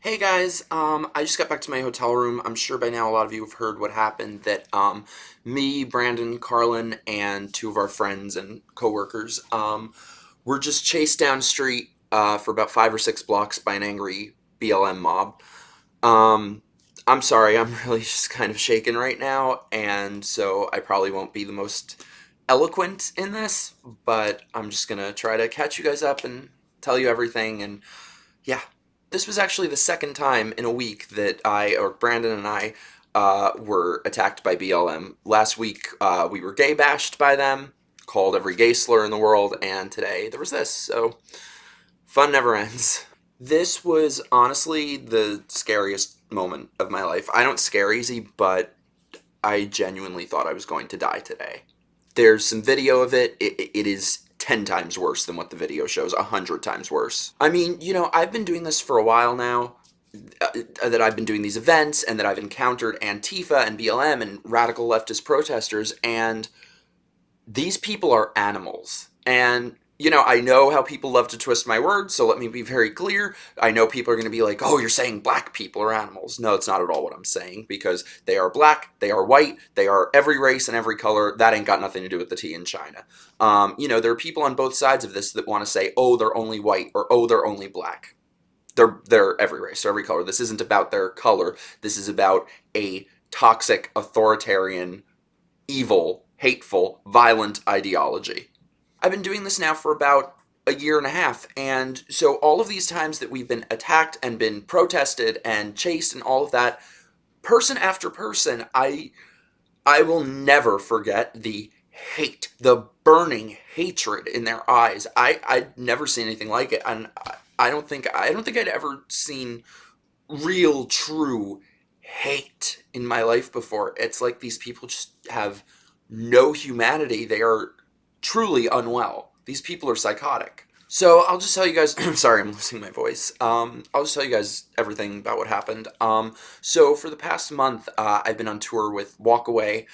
Hey guys, I just got back to my hotel room. I'm sure by now a lot of you have heard what happened, that me, Brandon, Carlin, and two of our friends and coworkers were just chased down the street for about 5 or 6 blocks by an angry BLM mob. I'm sorry, I'm really just kind of shaken right now, and so I probably won't be the most eloquent in this, but I'm just gonna try to catch you guys up and tell you everything. And yeah, this was actually the second time in a week that Brandon and I, were attacked by BLM. Last week, we were gay bashed by them, called every gay slur in the world, and today there was this, so fun never ends. This was honestly the scariest moment of my life. I don't scare easy, but I genuinely thought I was going to die today. There's some video of it. It is 10 times worse than what the video shows, 100 times worse. I mean, I've been doing this for a while now, that I've been doing these events, and that I've encountered Antifa and BLM and radical leftist protesters, and these people are animals. And I know how people love to twist my words, so let me be very clear. I know people are going to be like, oh, you're saying black people are animals. No, it's not at all what I'm saying, because they are black, they are white, they are every race and every color. That ain't got nothing to do with the tea in China. There are people on both sides of this that want to say, oh, they're only white, or oh, they're only black. They're every race, every color. This isn't about their color. This is about a toxic, authoritarian, evil, hateful, violent ideology. I've been doing this now for about a year and a half, and so all of these times that we've been attacked and been protested and chased and all of that, person after person, I will never forget the hate, the burning hatred in their eyes. I'd never seen anything like it, and I don't think I'd ever seen real, true hate in my life before. It's like these people just have no humanity. They are truly unwell. These people are psychotic. So I'll just tell you guys, sorry, I'm losing my voice. I'll just tell you guys everything about what happened. So for the past month, I've been on tour with WalkAway.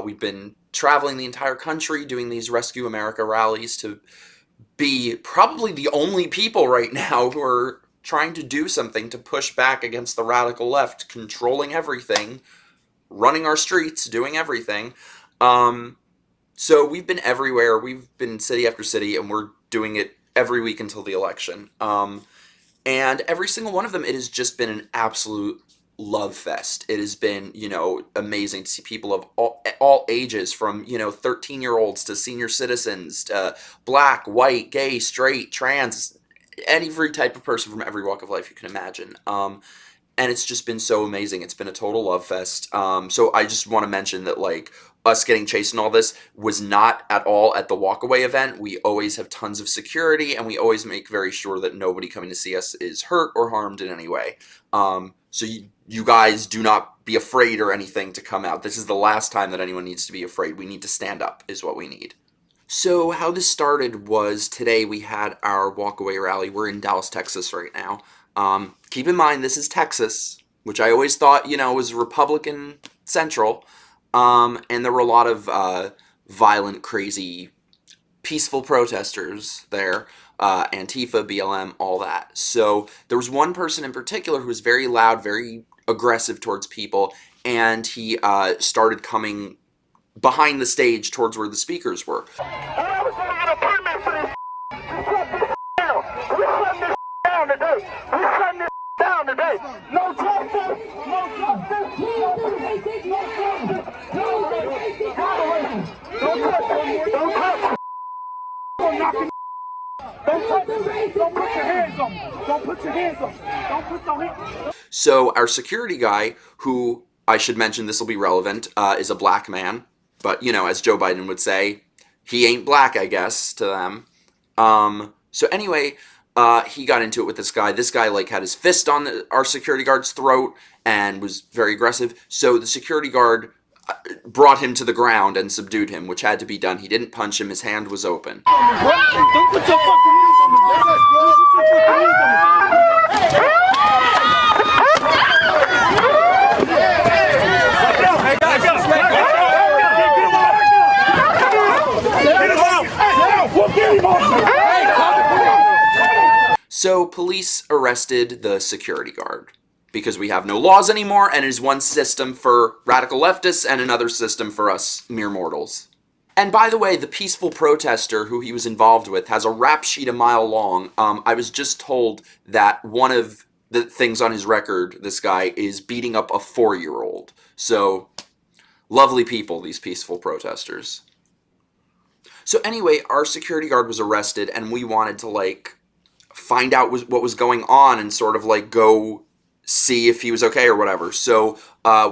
We've been traveling the entire country doing these Rescue America rallies to be probably the only people right now who are trying to do something to push back against the radical left, controlling everything, running our streets, doing everything. So we've been everywhere. We've been city after city, and we're doing it every week until the election. And every single one of them, it has just been an absolute love fest. It has been, amazing to see people of all ages, from, 13-year-olds to senior citizens, to black, white, gay, straight, trans, every type of person from every walk of life you can imagine. And it's just been so amazing. It's been a total love fest. So I just want to mention that, us getting chased and all this was not at all at the WalkAway event. We always have tons of security, and we always make very sure that nobody coming to see us is hurt or harmed in any way. So you guys do not be afraid or anything to come out. This is the last time that anyone needs to be afraid. We need to stand up is what we need. So how this started was today we had our WalkAway rally. We're in Dallas, Texas right now. Keep in mind, this is Texas, which I always thought, was Republican Central. And there were a lot of violent, crazy, peaceful protesters there, Antifa, BLM, all that. So there was one person in particular who was very loud, very aggressive towards people, and he started coming behind the stage towards where the speakers were. I was going to get a permit for this. We shut this down. We shut this down today. We shut this down today. No justice. No justice. No justice. No justice. No justice. Don't touch. Don't knock. Don't touch. Don't put your hands on me. Don't put your hands on me. Don't put your hands. So our security guy, who I should mention, this will be relevant, is a black man. But, as Joe Biden would say, he ain't black, I guess, to them. So anyway, he got into it with this guy. This guy, had his fist on our security guard's throat and was very aggressive. So the security guard brought him to the ground and subdued him, which had to be done. He didn't punch him. His hand was open. Don't put your fucking hands on me. So police arrested the security guard because we have no laws anymore, and it is one system for radical leftists and another system for us mere mortals. And by the way, the peaceful protester who he was involved with has a rap sheet a mile long. I was just told that one of the things on his record, this guy, is beating up a 4-year-old. So, lovely people, these peaceful protesters. So anyway, our security guard was arrested, and we wanted to, like, find out what was going on and sort of, like, go see if he was okay or whatever. So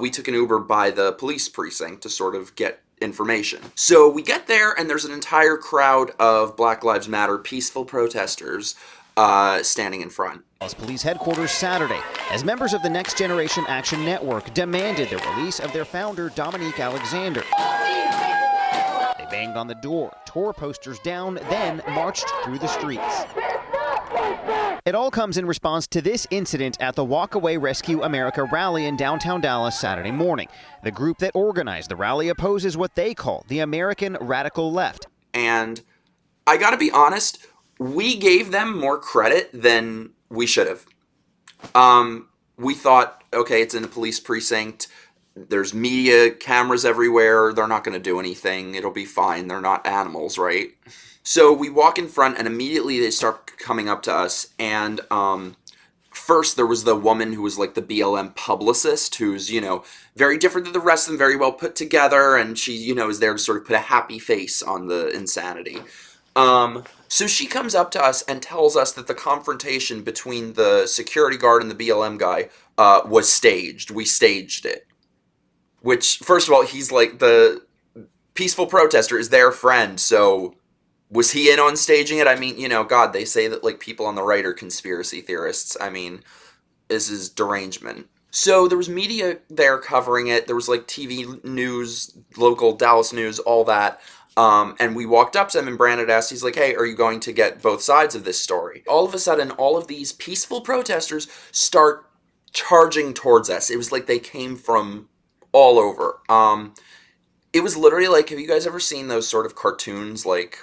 we took an Uber by the police precinct to sort of get information. So we get there, and there's an entire crowd of Black Lives Matter peaceful protesters standing in front. Police headquarters Saturday, as members of the Next Generation Action Network demanded the release of their founder, Dominique Alexander. They banged on the door, tore posters down, then marched through the streets. It all comes in response to this incident at the WalkAway Rescue America rally in downtown Dallas Saturday morning. The group that organized the rally opposes what they call the American radical left. And I gotta be honest, we gave them more credit than we should have. We thought, okay, it's in a police precinct. There's media cameras everywhere. They're not going to do anything. It'll be fine. They're not animals, right? So we walk in front, and immediately they start coming up to us. And first there was the woman who was like the BLM publicist, who's, you know, very different than the rest of them, very well put together. And she, you know, is there to sort of put a happy face on the insanity. So she comes up to us and tells us that the confrontation between the security guard and the BLM guy was staged. We staged it. Which, first of all, he's like, the peaceful protester is their friend, so was he in on staging it? I mean, you know, God, they say that, like, people on the right are conspiracy theorists. I mean, this is derangement. So there was media there covering it. There was, like, TV news, local Dallas news, all that. And we walked up to him, and Brandon asked, he's like, hey, are you going to get both sides of this story? All of a sudden, all of these peaceful protesters start charging towards us. It was like they came from all over. It was literally like, have you guys ever seen those sort of cartoons, like,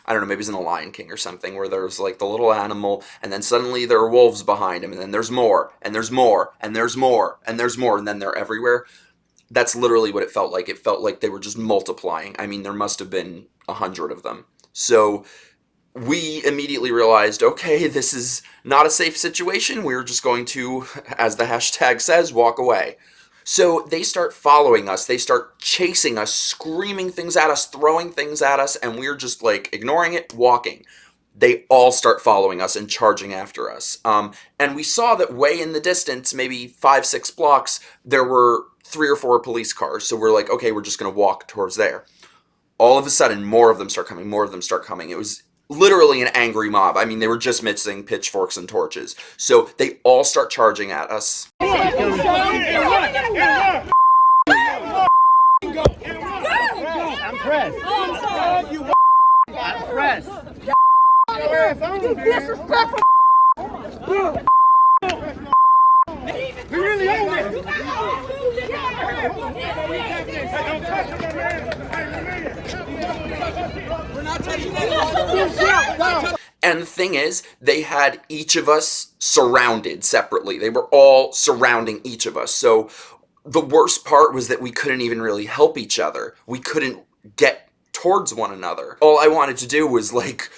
I don't know, maybe it's in The Lion King or something, where there's like the little animal, and then suddenly there are wolves behind him, and then there's more, and there's more, and there's more, and there's more, and then they're everywhere. That's literally what it felt like. It felt like they were just multiplying. I mean, there must have been 100 of them. So we immediately realized, okay, this is not a safe situation. We're just going to, as the hashtag says, walk away. So they start following us, they start chasing us, screaming things at us, throwing things at us, and we're just like ignoring it, walking. They all start following us and charging after us. And we saw that way in the distance, maybe 5-6 blocks, there were 3 or 4 police cars. So we're like, okay, we're just going to walk towards there. All of a sudden, more of them start coming, more of them start coming. It was literally an angry mob. I mean, they were just missing pitchforks and torches. So they all start charging at us. I'm pressed. I'm pressed. You disrespectful. We really own it. We're not taking that. And the thing is, they had each of us surrounded separately. They were all surrounding each of us. So the worst part was that we couldn't even really help each other. We couldn't get towards one another. All I wanted to do was, like,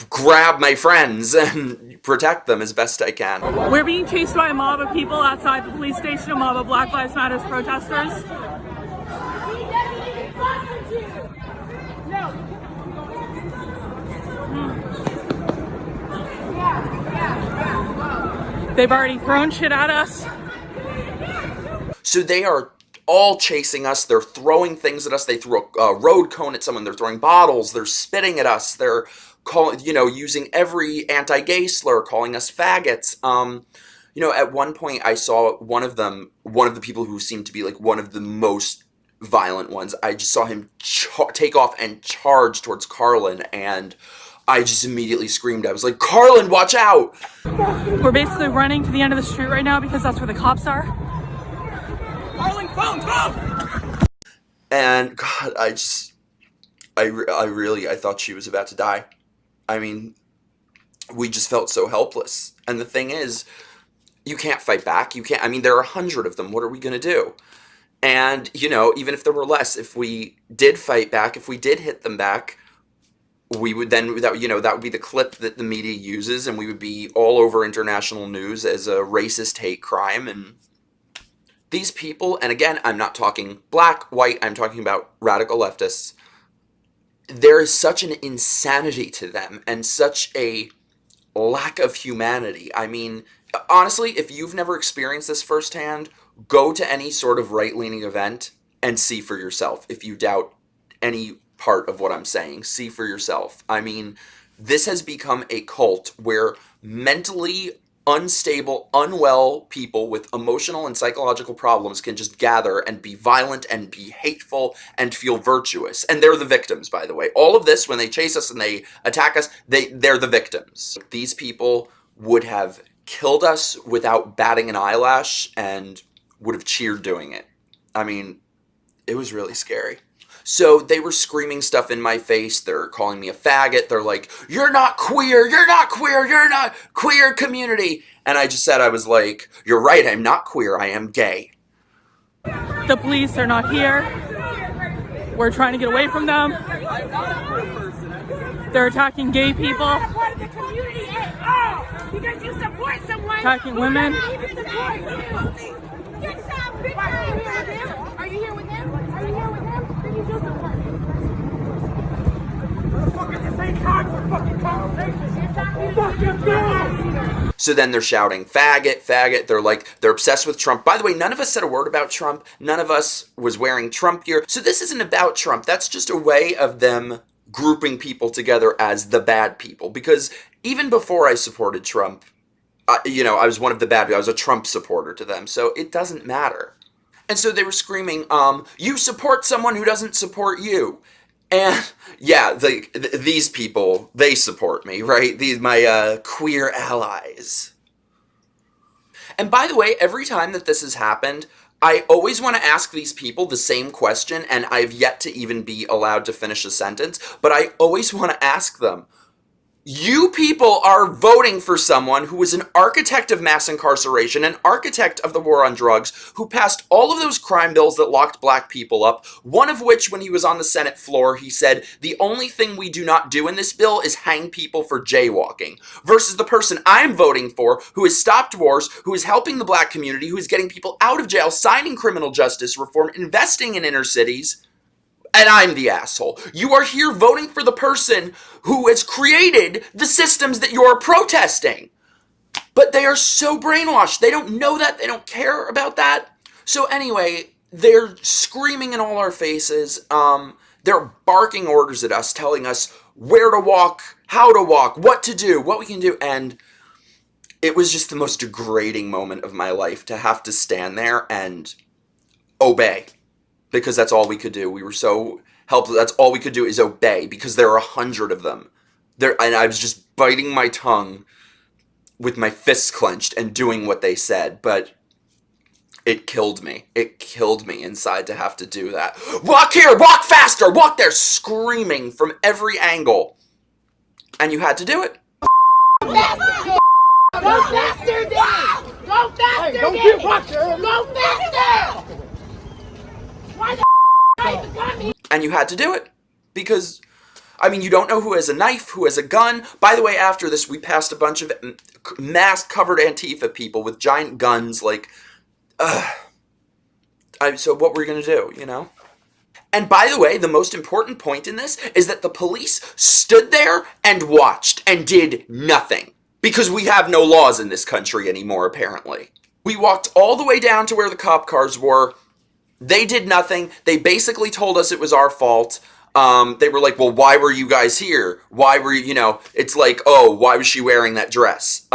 grab my friends and protect them as best I can. We're being chased by a mob of people outside the police station, a mob of Black Lives Matter protesters. They've already thrown shit at us. So they are all chasing us. They're throwing things at us. They threw a road cone at someone. They're throwing bottles. They're spitting at us. They're calling, you know, using every anti-gay slur, calling us faggots. You know, at one point I saw one of the people who seemed to be like one of the most violent ones. I just saw him take off and charge towards Carlin, and I just immediately screamed. I was like, Carlin, watch out! We're basically running to the end of the street right now because that's where the cops are. Carlin, phone! And God, I thought she was about to die. I mean, we just felt so helpless. And the thing is, you can't fight back. You can't, I mean, there are 100 of them. What are we going to do? And, you know, even if there were less, if we did fight back, if we did hit them back, we would then, that would be the clip that the media uses, and we would be all over international news as a racist hate crime. And these people, and again, I'm not talking black, white, I'm talking about radical leftists. There is such an insanity to them and such a lack of humanity. I mean, honestly, if you've never experienced this firsthand, go to any sort of right-leaning event and see for yourself. If you doubt any part of what I'm saying, see for yourself. I mean, this has become a cult where mentally unstable, unwell people with emotional and psychological problems can just gather and be violent and be hateful and feel virtuous. And they're the victims, by the way. All of this, when they chase us and they attack us, they're the victims. These people would have killed us without batting an eyelash and would have cheered doing it. I mean, it was really scary. So they were screaming stuff in my face. They're calling me a faggot. They're like, you're not queer, you're not queer, you're not queer community. And I just said, I was like, you're right, I'm not queer, I am gay. The police are not here. We're trying to get away from them. They're attacking gay people. Attacking women. Are you here with them? Are you here with them? Then you do support. This ain't time for fucking conversation. So then they're shouting, faggot, faggot. They're obsessed with Trump. By the way, none of us said a word about Trump. None of us was wearing Trump gear. So this isn't about Trump. That's just a way of them grouping people together as the bad people. Because even before I supported Trump, I was one of the bad people. I was a Trump supporter to them. So it doesn't matter. And so they were screaming, you support someone who doesn't support you. And yeah, these people, they support me, right? My queer allies. And by the way, every time that this has happened, I always want to ask these people the same question, and I've yet to even be allowed to finish a sentence, but I always want to ask them, you people are voting for someone who was an architect of mass incarceration, an architect of the war on drugs, who passed all of those crime bills that locked black people up, one of which, when he was on the Senate floor, he said, the only thing we do not do in this bill is hang people for jaywalking, versus the person I'm voting for, who has stopped wars, who is helping the black community, who is getting people out of jail, signing criminal justice reform, investing in inner cities. And I'm the asshole. You are here voting for the person who has created the systems that you're protesting. But they are so brainwashed. They don't know that. They don't care about that. So anyway, they're screaming in all our faces. They're barking orders at us, telling us where to walk, how to walk, what to do, what we can do. And it was just the most degrading moment of my life to have to stand there and obey. Because that's all we could do. We were so helpless. That's all we could do is obey, because there are 100 of them. And I was just biting my tongue with my fists clenched and doing what they said. But it killed me. It killed me inside to have to do that. Walk here, walk faster, walk there, screaming from every angle. And you had to do it. Go faster! Go faster, Dad! Go faster, Dad! Go faster! Why the And you had to do it. Because, I mean, you don't know who has a knife, who has a gun. By the way, after this, we passed a bunch of mask-covered Antifa people with giant guns, like, so what were we going to do, you know? And by the way, the most important point in this is that the police stood there and watched and did nothing. Because we have no laws in this country anymore, apparently. We walked all the way down to where the cop cars were. They did nothing. They basically told us it was our fault. They were like, well, why were you guys here? Why were you, it's like, oh, why was she wearing that dress?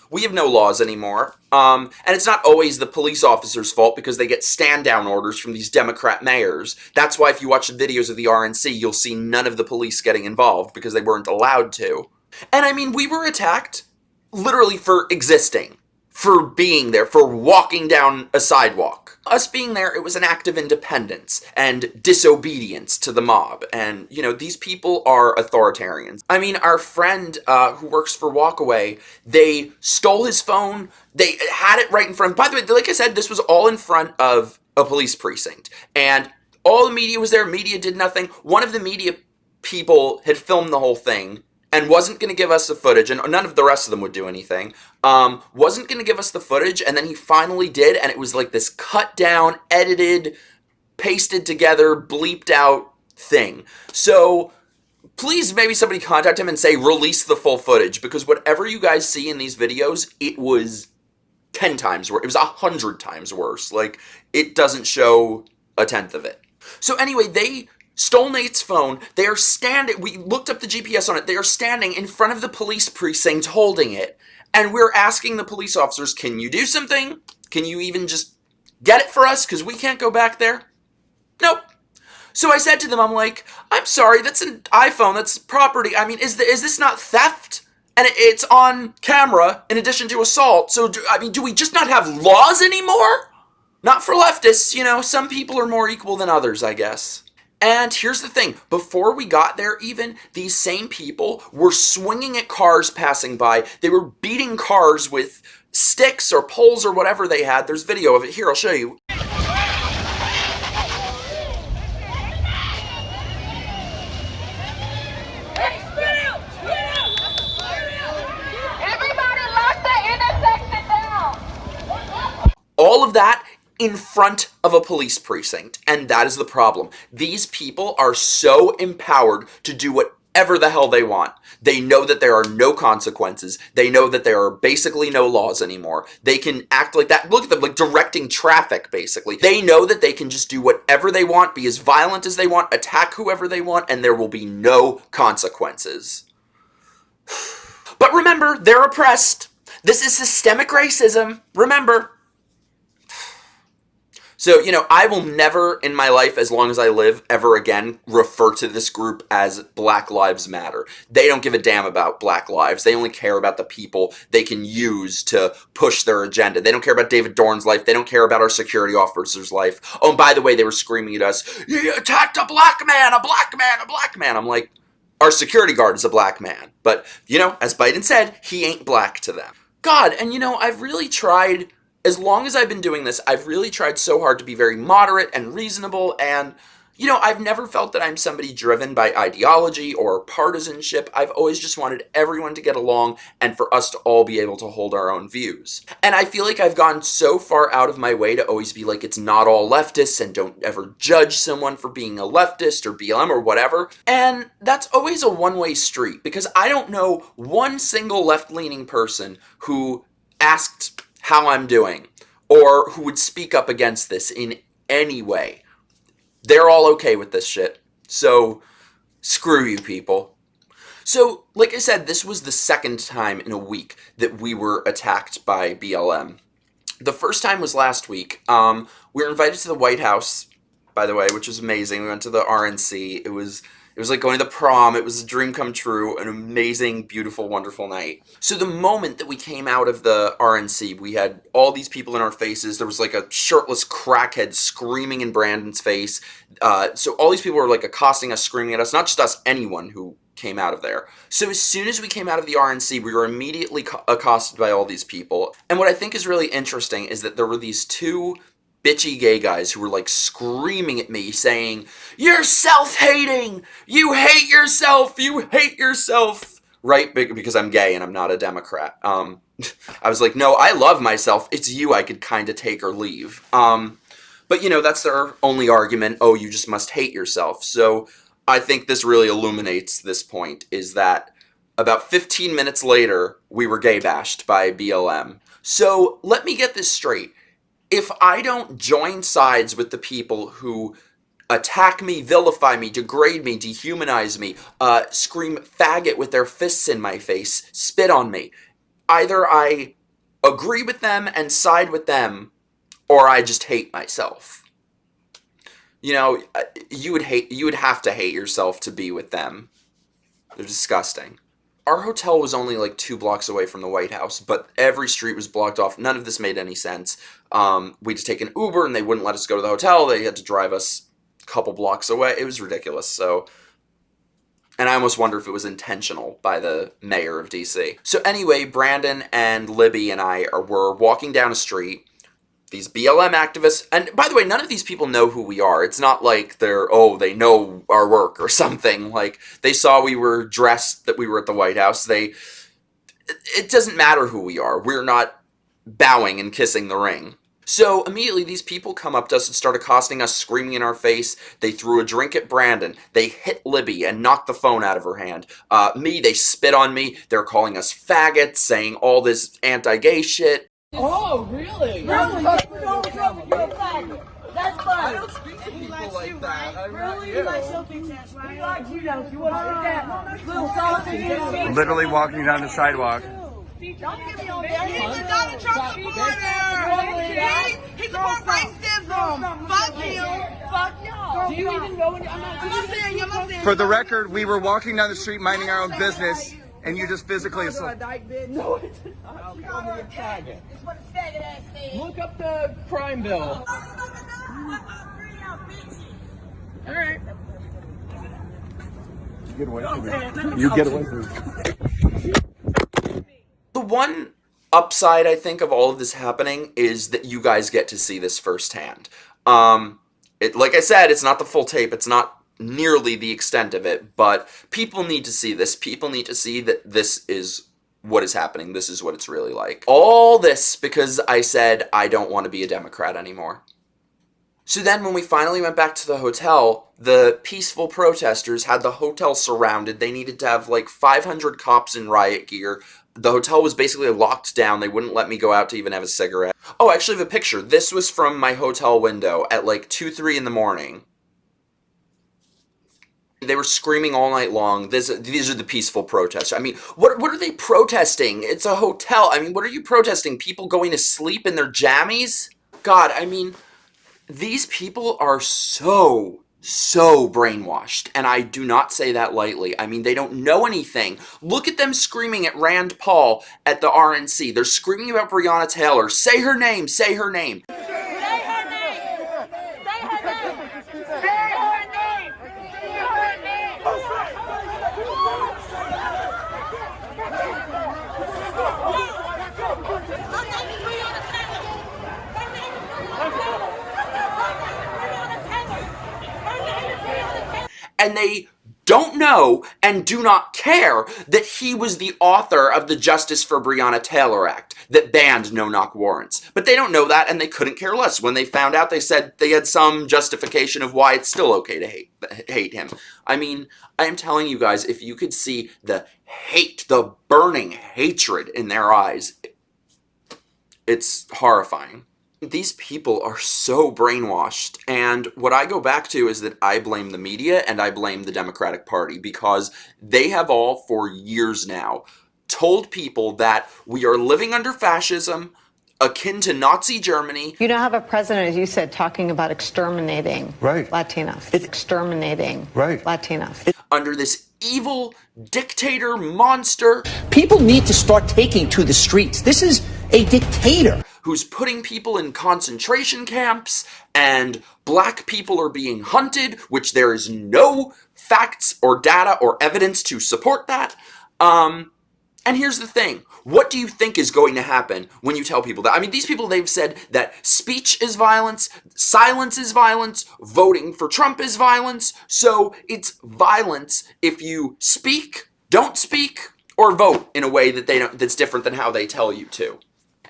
We have no laws anymore. And it's not always the police officer's fault because they get stand-down orders from these Democrat mayors. That's why if you watch the videos of the RNC, you'll see none of the police getting involved because they weren't allowed to. And I mean, we were attacked literally for existing. for being there, for walking down a sidewalk. Us being there, it was an act of independence and disobedience to the mob. And, you know, these people are authoritarians. I mean, our friend who works for WalkAway, they stole his phone. They had it right in front. By the way, like I said, this was all in front of a police precinct. And all the media was there. Media did nothing. One of the media people had filmed the whole thing and wasn't going to give us the footage, and none of the rest of them would do anything, wasn't going to give us the footage, and then he finally did, and it was like this cut down, edited, pasted together, bleeped out thing. So please maybe somebody contact him and say, release the full footage, because whatever you guys see in these videos, it was 10 times worse. It was 100 times worse. Like, it doesn't show a tenth of it. So anyway, they stole Nate's phone. They are standing, we looked up the GPS on it, they are standing in front of the police precinct holding it. And we're asking the police officers, can you do something? Can you even just get it for us? Because we can't go back there. Nope. So I said to them, I'm like, I'm sorry, that's an iPhone, that's property. I mean, is this not theft? And it's on camera in addition to assault. So, do we just not have laws anymore? Not for leftists, you know, some people are more equal than others, I guess. And here's the thing, before we got there even, these same people were swinging at cars passing by. They were beating cars with sticks or poles or whatever they had. There's video of it. Here, I'll show you. All of that in front of a police precinct, and that is the problem. These people are so empowered to do whatever the hell they want. They know that there are no consequences. They know that there are basically no laws anymore. They can act like that. Look at them, like directing traffic, basically. They know that they can just do whatever they want, be as violent as they want, attack whoever they want, and there will be no consequences. But remember, they're oppressed. This is systemic racism. Remember. So, you know, I will never in my life, as long as I live, ever again refer to this group as Black Lives Matter. They don't give a damn about Black lives. They only care about the people they can use to push their agenda. They don't care about David Dorn's life. They don't care about our security officer's life. Oh, and by the way, they were screaming at us, "You attacked a black man, a black man, a black man." I'm like, our security guard is a black man. But, you know, as Biden said, he ain't black to them. God, and you know, I've really tried... As long as I've been doing this, I've really tried so hard to be very moderate and reasonable, and, you know, I've never felt that I'm somebody driven by ideology or partisanship. I've always just wanted everyone to get along and for us to all be able to hold our own views. And I feel like I've gone so far out of my way to always be like, it's not all leftists, and don't ever judge someone for being a leftist or BLM or whatever. And that's always a one-way street, because I don't know one single left-leaning person who asked how I'm doing, or who would speak up against this in any way. They're all okay with this shit. So, screw you people. So, like I said, this was the second time in a week that we were attacked by BLM. The first time was last week. We were invited to the White House, by the way, which was amazing. We went to the RNC. It was like going to the prom. It was a dream come true, an amazing, beautiful, wonderful night. So the moment that we came out of the RNC, we had all these people in our faces. There was like a shirtless crackhead screaming in Brandon's face. So all these people were like accosting us, screaming at us, not just us, anyone who came out of there. So as soon as we came out of the RNC, we were immediately accosted by all these people. And what I think is really interesting is that there were these two bitchy gay guys who were like screaming at me saying, "You're self-hating! You hate yourself! You hate yourself!" Right? Because I'm gay and I'm not a Democrat. I was like, no, I love myself. It's you I could kind of take or leave. But you know, that's their only argument. Oh, you just must hate yourself. So I think this really illuminates this point, is that about 15 minutes later, we were gay bashed by BLM. So let me get this straight. If I don't join sides with the people who attack me, vilify me, degrade me, dehumanize me, scream faggot with their fists in my face, spit on me, either I agree with them and side with them, or I just hate myself. You know, you would have to hate yourself to be with them. They're disgusting. our hotel was only like 2 blocks away from the White House, but every street was blocked off. None of this made any sense. We had to take an Uber, and they wouldn't let us go to the hotel. They had to drive us a couple blocks away. It was ridiculous. So, and I almost wonder if it was intentional by the mayor of DC. So anyway, Brandon and Libby and I were walking down a street. These BLM activists, and by the way, none of these people know who we are. It's not like they know our work or something. Like, they saw we were dressed, that we were at the White House. It doesn't matter who we are. We're not bowing and kissing the ring. So immediately these people come up to us and start accosting us, screaming in our face. They threw a drink at Brandon. They hit Libby and knocked the phone out of her hand. They spit on me. They're calling us faggots, saying all this anti-gay shit. Oh, really? That's fine. I don't speak to people like that. I Really? do. You like something that's right? We like you though. If you want to hit that little sausage. Literally walking down the sidewalk. Don't get me on there. He's a Donald Trump supporter. He supports racism. Fuck him. Fuck y'all. Do you even know when I'm not I'm not saying. For the record, we were walking down the street minding our own business, and you just physically assaulted. No, it's not. You called me a faggot. It's what a faggot ass said. Look up the crime bill. All right. Get away from me. You get away from me. The one upside, I think, of all of this happening is that you guys get to see this firsthand. Like I said, it's not the full tape. It's not nearly the extent of it, but people need to see this. People need to see that this is what is happening. This is what it's really like. All this because I said I don't want to be a Democrat anymore. So then when we finally went back to the hotel, the peaceful protesters had the hotel surrounded. They needed to have like 500 cops in riot gear. The hotel was basically locked down. They wouldn't let me go out to even have a cigarette. Oh, I actually have a picture. This was from my hotel window at like 2, 3 in the morning. They were screaming all night long. These are the peaceful protests. I mean, what are they protesting? It's a hotel. I mean, what are you protesting? People going to sleep in their jammies? God, I mean, these people are so brainwashed, and I do not say that lightly. I mean, they don't know anything. Look at them screaming at Rand Paul at the RNC. They're screaming about Breonna Taylor. Say her name, say her name. And they don't know and do not care that he was the author of the Justice for Breonna Taylor Act that banned no-knock warrants. But they don't know that, and they couldn't care less. When they found out, they said they had some justification of why it's still okay to hate him. I mean, I am telling you guys, if you could see the hate, the burning hatred in their eyes, it's horrifying. These people are so brainwashed, and what I go back to is that I blame the media and I blame the Democratic Party, because they have all, for years now, told people that we are living under fascism, akin to Nazi Germany. You now have a president, as you said, talking about exterminating Right. Latinos. It's exterminating Right. Latinos. Under this evil dictator monster People need to start taking to the streets. This is a dictator who's putting people in concentration camps, and black people are being hunted, which there is no facts or data or evidence to support that. And here's the thing. What do you think is going to happen when you tell people that? I mean, these people, they've said that speech is violence, silence is violence, voting for Trump is violence. So it's violence if you speak, don't speak, or vote in a way that that's different than how they tell you to.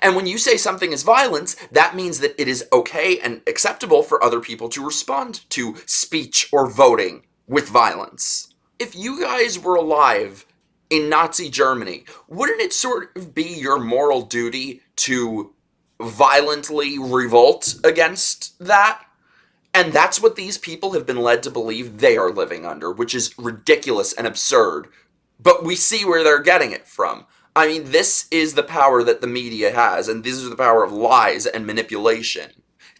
And when you say something is violence, that means that it is okay and acceptable for other people to respond to speech or voting with violence. If you guys were alive in Nazi Germany, wouldn't it sort of be your moral duty to violently revolt against that? And that's what these people have been led to believe they are living under, which is ridiculous and absurd. But we see where they're getting it from. I mean, this is the power that the media has, and this is the power of lies and manipulation.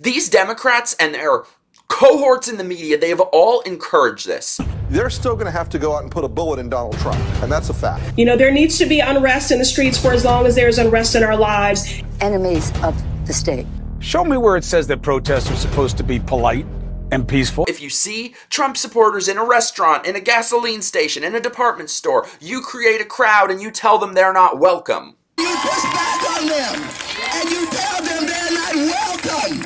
These Democrats and their cohorts in the media, they have all encouraged this. they're still going to have to go out and put a bullet in Donald Trump, and that's a fact. You know, there needs to be unrest in the streets for as long as there's unrest in our lives. Enemies of the state. Show me where it says that protests are supposed to be polite and peaceful. If you see Trump supporters in a restaurant, in a gasoline station, in a department store, you create a crowd and you tell them they're not welcome. You push back on them, and you tell them they're not welcome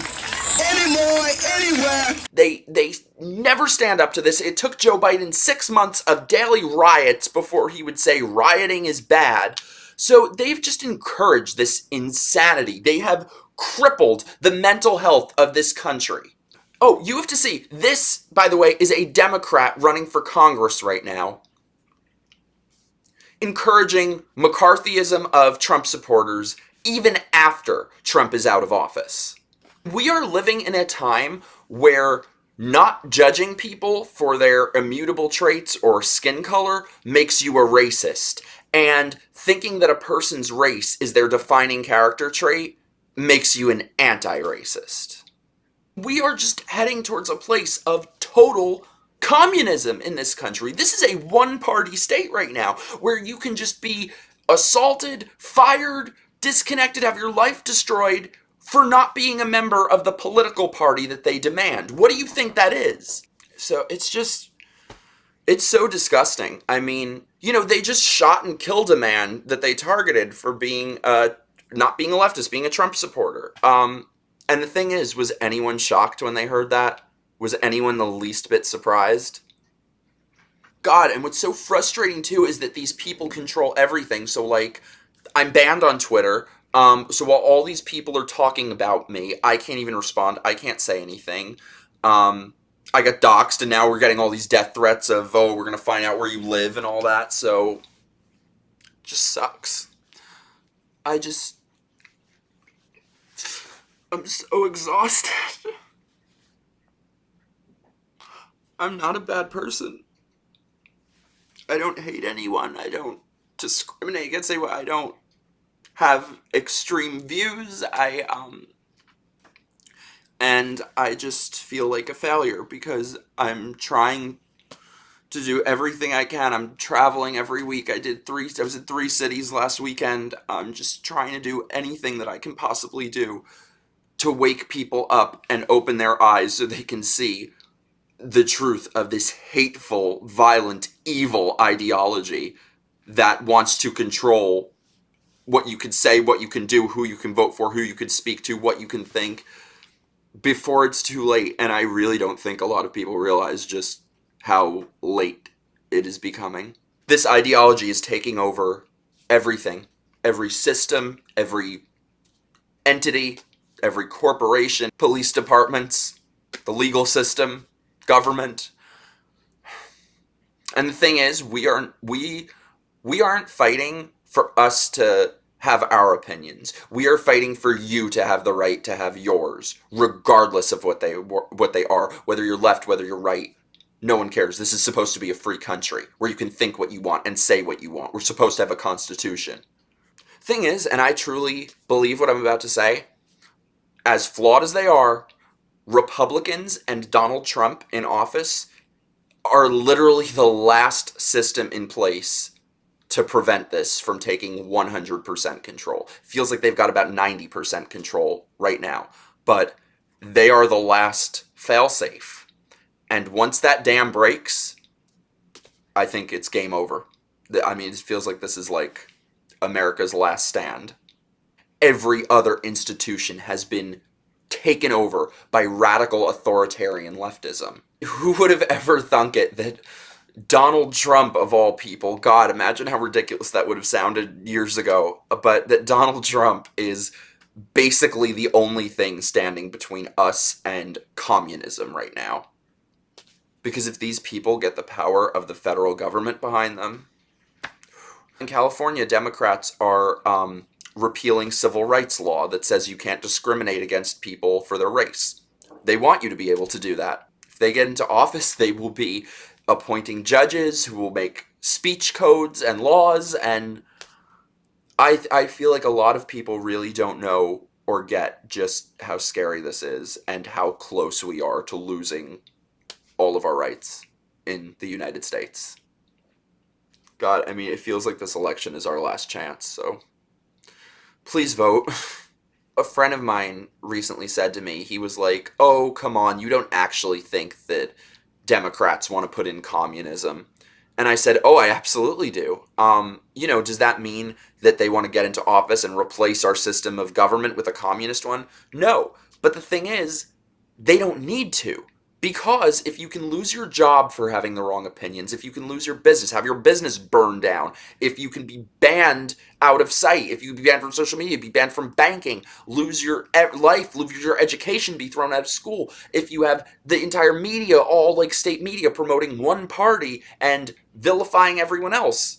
anymore, anywhere. They never stand up to this. It took Joe Biden 6 months of daily riots before he would say rioting is bad. So they've just encouraged this insanity. They have crippled the mental health of this country. Oh, you have to see, this, by the way, is a Democrat running for Congress right now, encouraging McCarthyism of Trump supporters even after Trump is out of office. We are living in a time where not judging people for their immutable traits or skin color makes you a racist, and thinking that a person's race is their defining character trait makes you an anti-racist. We are just heading towards a place of total communism in this country. This is a one-party state right now, where you can just be assaulted, fired, disconnected, have your life destroyed for not being a member of the political party that they demand. What do you think that is? So it's so disgusting. I mean, you know, they just shot and killed a man that they targeted for being not being a leftist, being a Trump supporter. And the thing is, was anyone shocked when they heard that? Was anyone the least bit surprised? God, and what's so frustrating too is that these people control everything. So like, I'm banned on Twitter. So while all these people are talking about me, I can't even respond. I can't say anything. I got doxxed, and now we're getting all these death threats of, oh, we're going to find out where you live and all that. So, just sucks. I'm so exhausted. I'm not a bad person. I don't hate anyone. I don't discriminate against anyone. I don't have extreme views. And I just feel like a failure because I'm trying to do everything I can. I'm traveling every week. I was in 3 cities last weekend. I'm just trying to do anything that I can possibly do to wake people up and open their eyes so they can see the truth of this hateful, violent, evil ideology that wants to control what you can say, what you can do, who you can vote for, who you can speak to, what you can think, before it's too late. And I really don't think a lot of people realize just how late it is becoming. This ideology is taking over everything, every system, every entity, every corporation, police departments, the legal system, government. And the thing is, we aren't fighting for us to have our opinions. We are fighting for you to have the right to have yours, regardless of what they are, whether you're left, whether you're right. No one cares. This is supposed to be a free country where you can think what you want and say what you want. We're supposed to have a constitution. Thing is, and I truly believe what I'm about to say, as flawed as they are, Republicans and Donald Trump in office are literally the last system in place to prevent this from taking 100% control. Feels like they've got about 90% control right now, but they are the last failsafe. And once that dam breaks, I think it's game over. I mean, it feels like this is like America's last stand. Every other institution has been taken over by radical authoritarian leftism. Who would have ever thunk it that Donald Trump, of all people, God, imagine how ridiculous that would have sounded years ago, but that Donald Trump is basically the only thing standing between us and communism right now. Because if these people get the power of the federal government behind them, in California, Democrats are repealing civil rights law that says you can't discriminate against people for their race. They want you to be able to do that. If they get into office, they will be appointing judges who will make speech codes and laws, and I feel like a lot of people really don't know or get just how scary this is and how close we are to losing all of our rights. in the United States. God, I mean, it feels like this election is our last chance, so please vote. A friend of mine recently said to me, he was like, oh, come on, you don't actually think that Democrats want to put in communism. And I said, oh, I absolutely do. Does that mean that they want to get into office and replace our system of government with a communist one? No. But the thing is, they don't need to. Because if you can lose your job for having the wrong opinions, if you can lose your business, have your business burned down, if you can be banned out of sight, if you can be banned from social media, be banned from banking, lose your life, lose your education, be thrown out of school, if you have the entire media, all like state media, promoting one party and vilifying everyone else,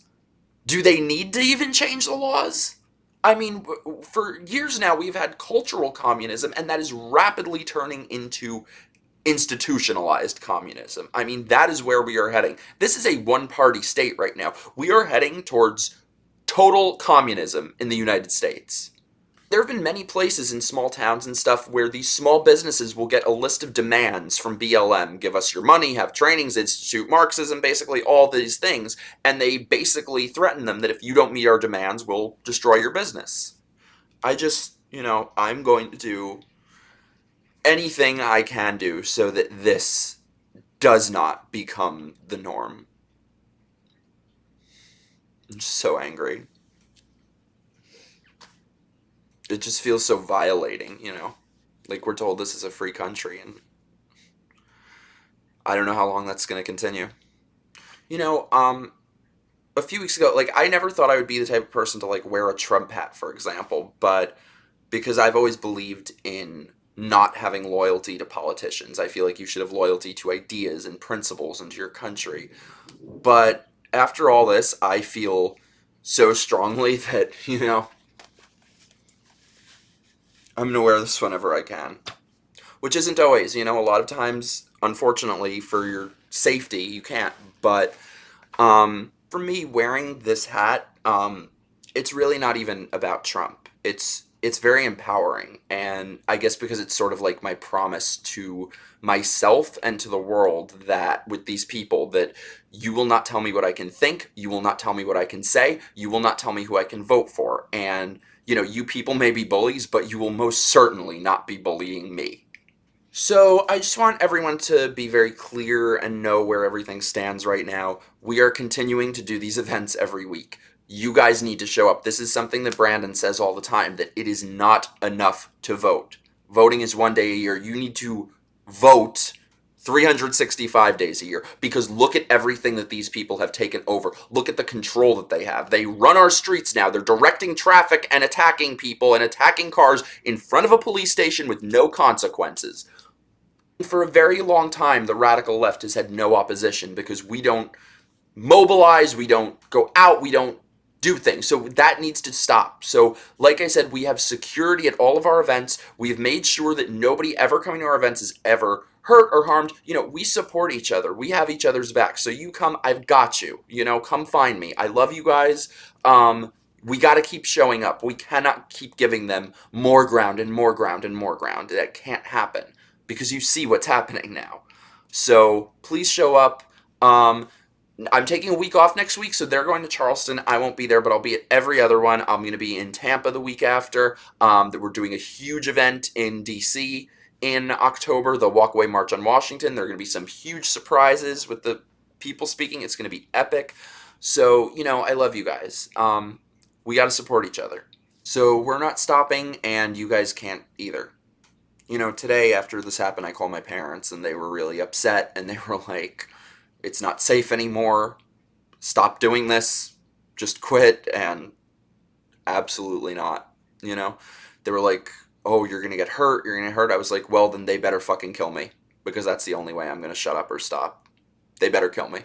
do they need to even change the laws? I mean, for years now, we've had cultural communism, and that is rapidly turning into institutionalized communism. I mean, that is where we are heading. This is a one-party state right now. We are heading towards total communism in the United States. There have been many places in small towns and stuff where these small businesses will get a list of demands from BLM. Give us your money, have trainings, institute Marxism, basically all these things. And they basically threaten them that if you don't meet our demands, we'll destroy your business. I'm going to do anything I can do so that this does not become the norm. I'm just so angry. It just feels so violating, Like we're told this is a free country, and I don't know how long that's going to continue. A few weeks ago, like, I never thought I would be the type of person to, like, wear a Trump hat, for example, but because I've always believed in not having loyalty to politicians. I feel like you should have loyalty to ideas and principles and to your country. But after all this, I feel so strongly that, I'm going to wear this whenever I can. Which isn't always, a lot of times, unfortunately, for your safety, you can't. But for me, wearing this hat, it's really not even about Trump. It's very empowering, and I guess because it's sort of like my promise to myself and to the world that with these people that you will not tell me what I can think, you will not tell me what I can say, you will not tell me who I can vote for, and you people may be bullies, but you will most certainly not be bullying me. So I just want everyone to be very clear and know where everything stands right now. We are continuing to do these events every week. You guys need to show up. This is something that Brandon says all the time, that it is not enough to vote. Voting is 1 day a year. You need to vote 365 days a year, because look at everything that these people have taken over. Look at the control that they have. They run our streets now. They're directing traffic and attacking people and attacking cars in front of a police station with no consequences. For a very long time, the radical left has had no opposition because we don't mobilize, we don't go out, we don't do things. So that needs to stop. So like I said, we have security at all of our events. We've made sure that nobody ever coming to our events is ever hurt or harmed. We support each other. We have each other's back. So you come, I've got you. Come find me. I love you guys. We got to keep showing up. We cannot keep giving them more ground and more ground and more ground. That can't happen because you see what's happening now. So please show up. I'm taking a week off next week, so they're going to Charleston. I won't be there, but I'll be at every other one. I'm going to be in Tampa the week after. We're doing a huge event in D.C. in October, the WalkAway March on Washington. There are going to be some huge surprises with the people speaking. It's going to be epic. So, I love you guys. We got to support each other. So we're not stopping, and you guys can't either. Today after this happened, I called my parents, and they were really upset, and they were like, it's not safe anymore, stop doing this, just quit, and absolutely not, They were like, oh, you're gonna get hurt, I was like, well, then they better fucking kill me, because that's the only way I'm gonna shut up or stop. They better kill me.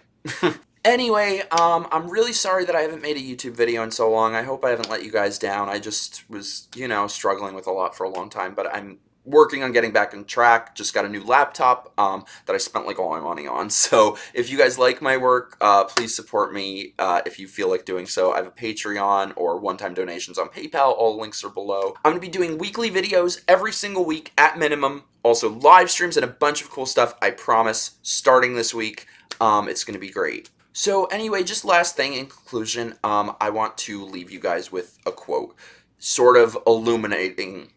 Anyway, I'm really sorry that I haven't made a YouTube video in so long. I hope I haven't let you guys down. I just was, struggling with a lot for a long time, but I'm working on getting back on track. Just got a new laptop that I spent like all my money on. So if you guys like my work, please support me if you feel like doing so. I have a Patreon or one-time donations on PayPal. All the links are below. I'm going to be doing weekly videos every single week at minimum. Also live streams and a bunch of cool stuff, I promise, starting this week. It's going to be great. So anyway, just last thing in conclusion, I want to leave you guys with a quote, sort of illuminating.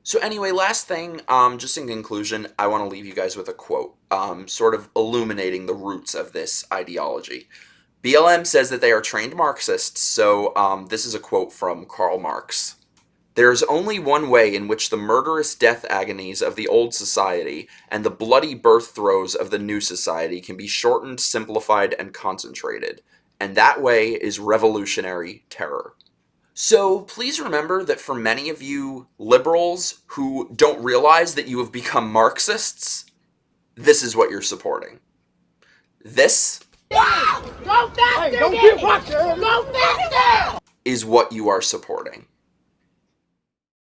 So anyway, last thing, just in conclusion, I want to leave you guys with a quote, sort of illuminating the roots of this ideology. BLM says that they are trained Marxists, so this is a quote from Karl Marx. There is only one way in which the murderous death agonies of the old society and the bloody birth throes of the new society can be shortened, simplified, and concentrated, and that way is revolutionary terror. So please remember that for many of you liberals who don't realize that you have become Marxists, this is what you're supporting. This Go faster! Go faster! is what you are supporting.